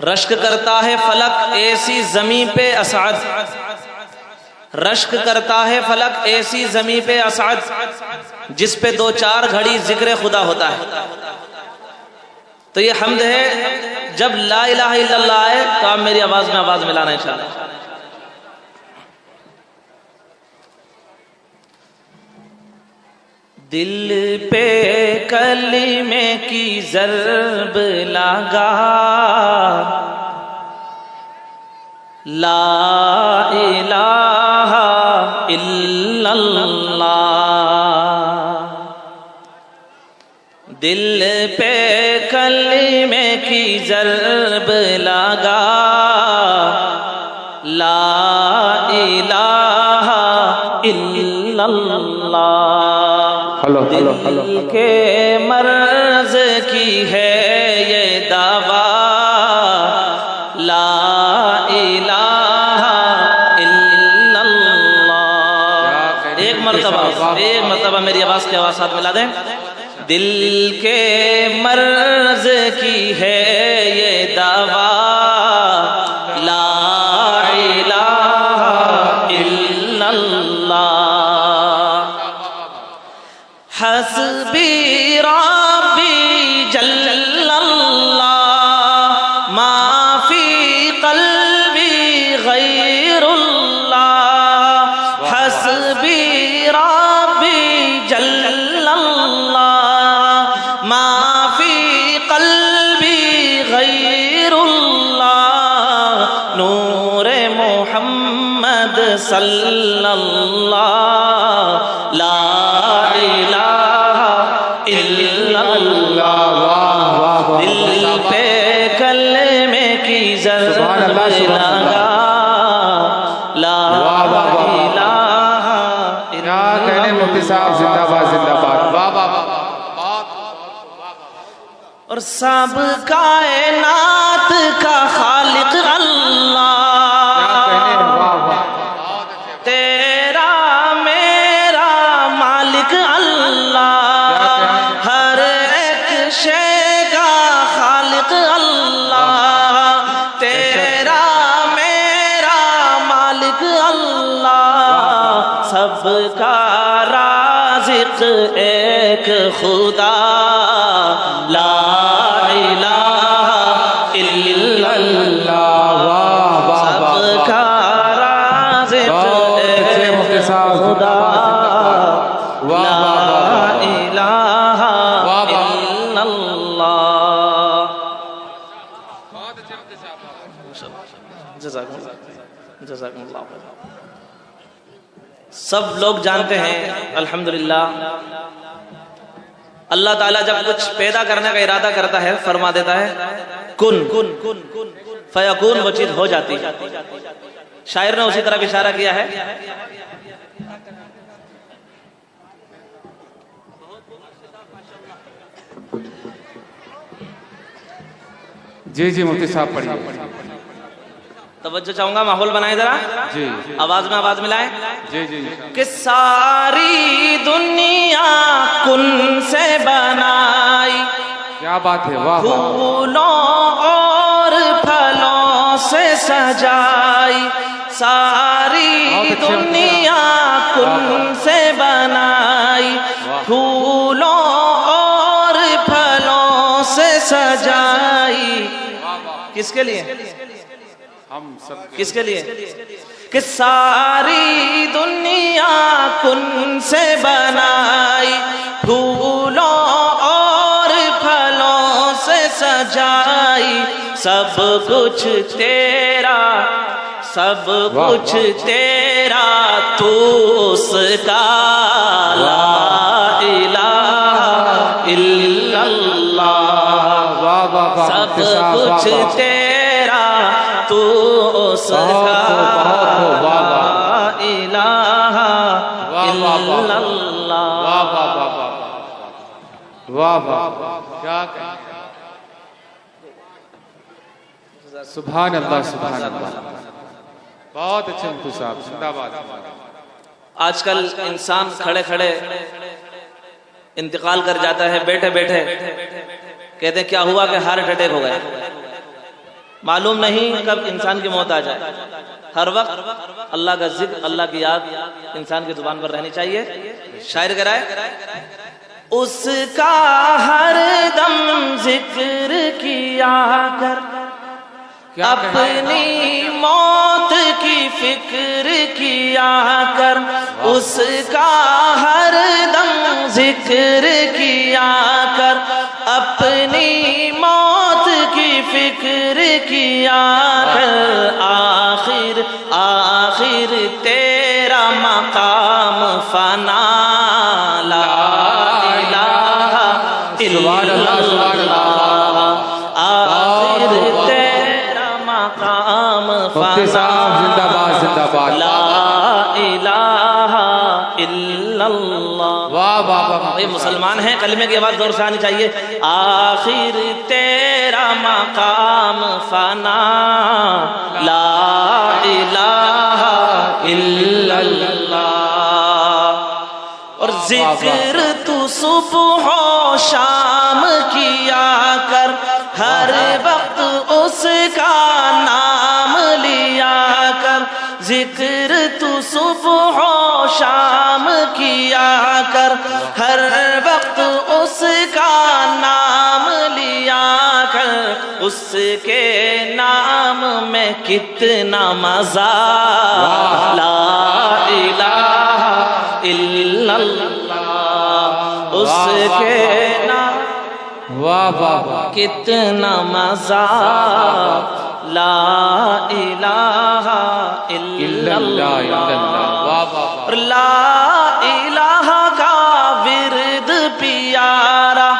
रश्क करता है फलक ऐसी जमी पे असअद, रश्क करता है फलक ऐसी जमी पे असअद जिस पे दो चार घड़ी जिक्र खुदा होता है। तो ये हम्द है। जब ला इलाहा इल्लल्लाह है तो आप मेरी आवाज में आवाज मिलाना इंशाअल्लाह। दिल पे कलीमे की ज़र्ब लगा, ला इलाहा इल्लल्लाह। दिल पे कलीमे की ज़र्ब लगा, ला इलाहा इल्लल्लाह। दिल के मर्ज की है ये दावा, ला इलाहा इल्लल्लाह। एक मरतबा मेरी आवाज के आवाज साथ मिला दें। दिल के मर्ज की है ये दावा, ला इलाहा इल्लल्लाह। हस्बी रब्बी जल्लल्लाह, माफी क़ल्बी गैरुल्लाह। हस्बी रब्बी जल्लल्लाह, माफी क़ल्बी गैरुल्लाह। नूरे मोहम्मद सल्लल्लाह, ला दिल पे कलमे की ज़र्ब लगा, ला इलाहा इल्लल्लाह। मुफ्ती साहब जिंदाबाद जिंदाबाद। वाह वाह वाह। और सब कायनात का खालिक अल्लाह, तेरा मेरा मालिक अल्लाह। हर एक शे का खालिक अल्लाह, तेरा मेरा मालिक अल्लाह। सबका राज़िक़ एक खुदा, ला इलाहा इल्लल्लाह। सबका राज़िक़ एक खुदा, ला इलाहा इल्लल्लाह। जज़ाकल्लाह। सब लोग जानते हैं अल्हम्दुलिल्लाह, अल्लाह ताला जब कुछ पैदा करने का इरादा करता है फरमा देता है कुन फयकून, वो चीज हो जाती है। शायर ने उसी तरफ इशारा किया है। जी जी मुफ्ती साहब पढ़िए। तवज्जो चाहूंगा, माहौल बनाए जरा जी, आवाज में आवाज मिलाए। जी जी कि सारी दुनिया कुन से बनाई, क्या बात है। वाह। फूलों और फलों से सजाई। सारी दुनिया कुन से बनाई, फूलों और फलों से सजाई। किसके लिए? हम सब किसके लिए? कि सारी दुनिया कुन से बनाई, फूलों और फलों से सजाई। सब कुछ तेरा, सब कुछ तेरा, तू उसका, ला इलाहा इल्लल्लाह। सब कुछ तेरा, तू उसका, ला इलाहा इल्लल्लाह। वाह वाह। क्या सुभान अल्लाह सुभान अल्लाह। बहुत अच्छे मुफ्ती साहब जिंदाबाद। आजकल इंसान खड़े खड़े इंतकाल कर जाता है, बैठे बैठे कहते हैं क्या हुआ कि हार्ट अटैक हो गया। मालूम नहीं कब इंसान की मौत आ जाए। हर वक्त अल्लाह का जिक्र, अल्लाह की याद इंसान की जुबान पर रहनी चाहिए। शायर कह रहा है, उसका हर दम जिक्र किया कर, अपनी मौत की फिक्र किया कर। उसका हर दम जिक्र किया कर, अपनी मौत की फिक्र किया कर। आखिर आखिर तेरा मकाम फना, ला इलाहा इल्लल्लाह। आखिर तेरा मकाम फना, ला इलाहा इल्लल्लाह। वाह वाह वाह, ये मुसलमान हैं, कलमे की आवाज जोर से आनी चाहिए। आखिर तेरा मकाम फना, ला इलाहा इल्लल्लाह। और जिक्र तू सुबह शाम किया कर, हर वक्त उसका नाम लिया कर। जिक्र तू सुबह शाम किया कर, हर वक्त उसका नाम लिया कर। उसके नाम में कितना मजा, ला इलाहा इल्लल्लाह। उसके नाम वाह वाह वाह, कितना मजा, ला इलाहा इल्लल्लाह। और ला इलाहा का विर्द प्यारा,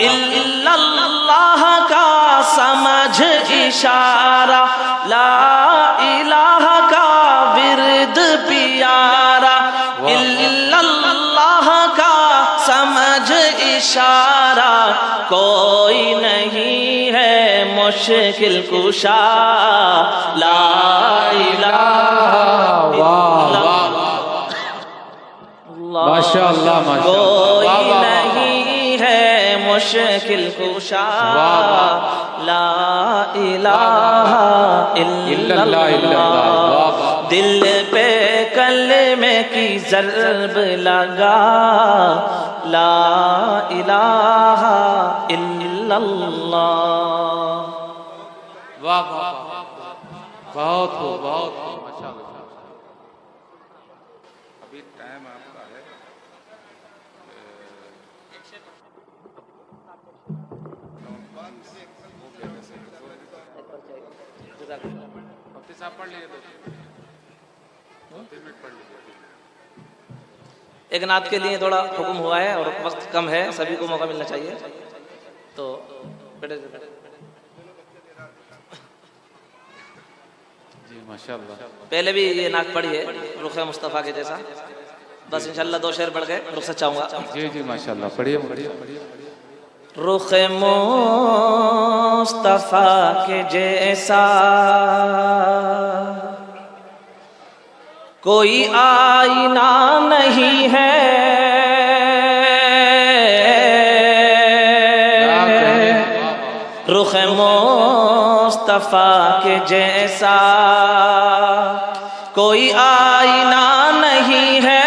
इल्लल्लाह का समझ इशारा। ला इलाहा का विर्द प्यारा, इल्लल्लाह का समझ इशारा। कोई नहीं है मुश्किल कुशा, ला इलाहा इल्लल्लाह। माशाअल्लाह कोई माशाअल्लाह, नहीं है मुश्किल कुशा, ला इलाहा इल्लल्लाह। दिल पे कलमे की ज़र्ब लगा, ला इलाहा इल्लल्लाह। वाह वाह, बहुत हो माशाअल्लाह। अभी टाइम आपका है साहब, पढ़ लीजिए, 2-3 मिनट पढ़ लीजिए। एक नात के लिए थोड़ा हुक्म हुआ है और वक्त कम है, सभी को मौका मिलना चाहिए। तो बेटे जी माशाअल्लाह, पहले भी ये नात पढ़ी है रुख मुस्तफ़ा के जैसा, बस इंशाल्लाह 2 शेर पढ़ के रुखसत चाहूँगा। जी जी माशाअल्लाह, पढ़िए पढ़िए। रुख मुस्तफ़ा के जैसा कोई आईना नहीं है, रुख मुस्तफ़ा के जैसा कोई आईना नहीं है।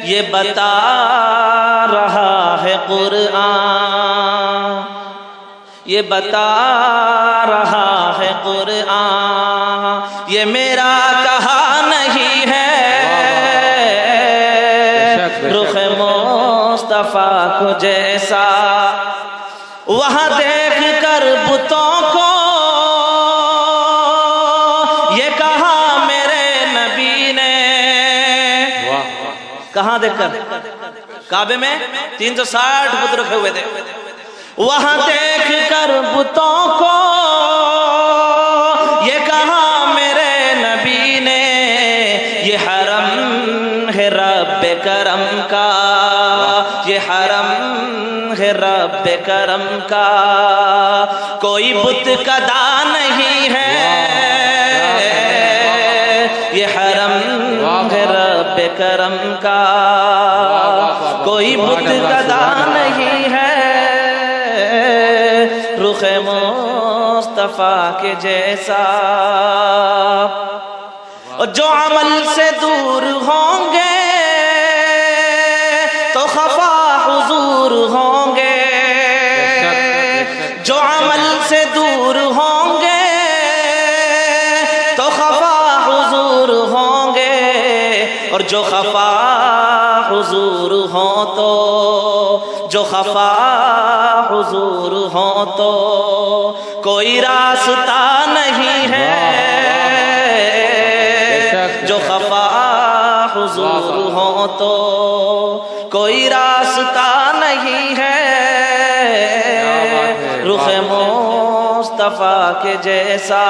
ये बता रहा है कुरआन, ये बता रहा है कुरआन, ये मेरा कहा नहीं है। रुख मुस्तफ़ा को जैसा वहाँ देख कर बुतों को ये कहा मेरे नबी ने। कहाँ देखकर? काबे में 360 बुत रखे हुए थे, वहां देख कर बुतों को ये कहा मेरे नबी ने। ये हरम है रब करम का, ये हरम है रब करम का, कोई बुत कदा नहीं है। ये हरम है रब करम का, कोई बुत कदा नहीं है। रुख मुस्तफा के जैसा। और जो अमल से दूर होंगे तो खफा हुजूर होंगे, जो अमल से दूर होंगे तो खफा हुजूर होंगे, और जो खफा हुजूर हो तो, जो खफा हुजूर हो तो कोई रास्ता नहीं है, जो खफा हुजूर हो तो कोई रास्ता नहीं है, रुख मुस्तफा के जैसा।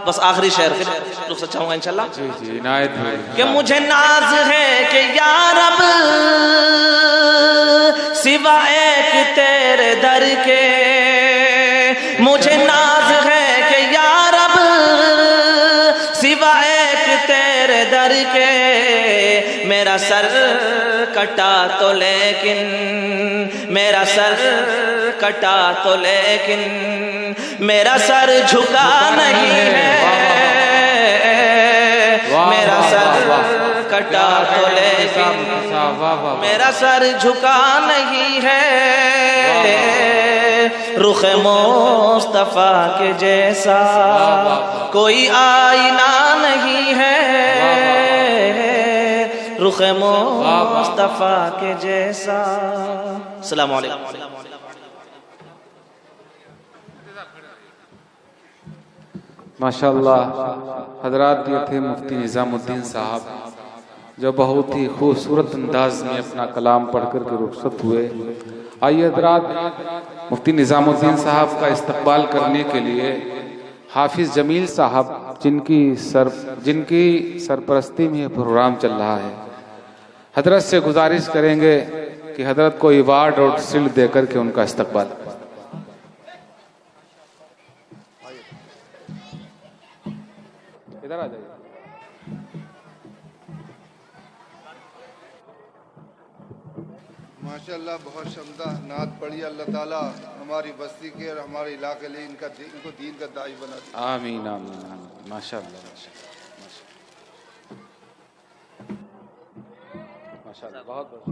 बस आखिरी शेर फिर रुख से चाहूंगा इंशाल्लाह। जी जी इनायत है कि मुझे नाज है कि या रब सिवा एक तेरे दर के, मुझे नाज है कि या रब सिवा एक तेरे दर के, मेरा सर कटा तो लेकिन, मेरा सर कटा तो लेकिन मेरा सर झुका नहीं है, मेरा सर कटा तो लेकिन मेरा सर झुका नहीं है, रुख मुस्तफा के जैसा कोई आईना नहीं है, रुख मुस्तफा के जैसा। अस्सलाम वालेकुम। माशाअल्लाह हजरात ये थे मुफ्ती निज़ामुद्दीन साहब, जो बहुत ही खूबसूरत अंदाज में अपना कलाम पढ़ कर के रुखसत हुए। आइए हजरात मुफ्ती निज़ामुद्दीन साहब का इस्तकबाल करने के लिए हाफिज जमील साहब, जिनकी सरपरस्ती में ये प्रोग्राम चल रहा है, हजरत से गुजारिश करेंगे कि हजरत को अवार्ड और शील्ड देकर के उनका इस्तकबाल। इधर आ जाइए। माशाअल्लाह बहुत शमदा नात पढ़ी। अल्लाह ताला हमारी बस्ती के और हमारे इलाके लिए इनको दीन का दाई बना दे। आमीन आमीन आमीन। माशाअल्लाह माशाअल्लाह माशाअल्लाह बहुत बहुत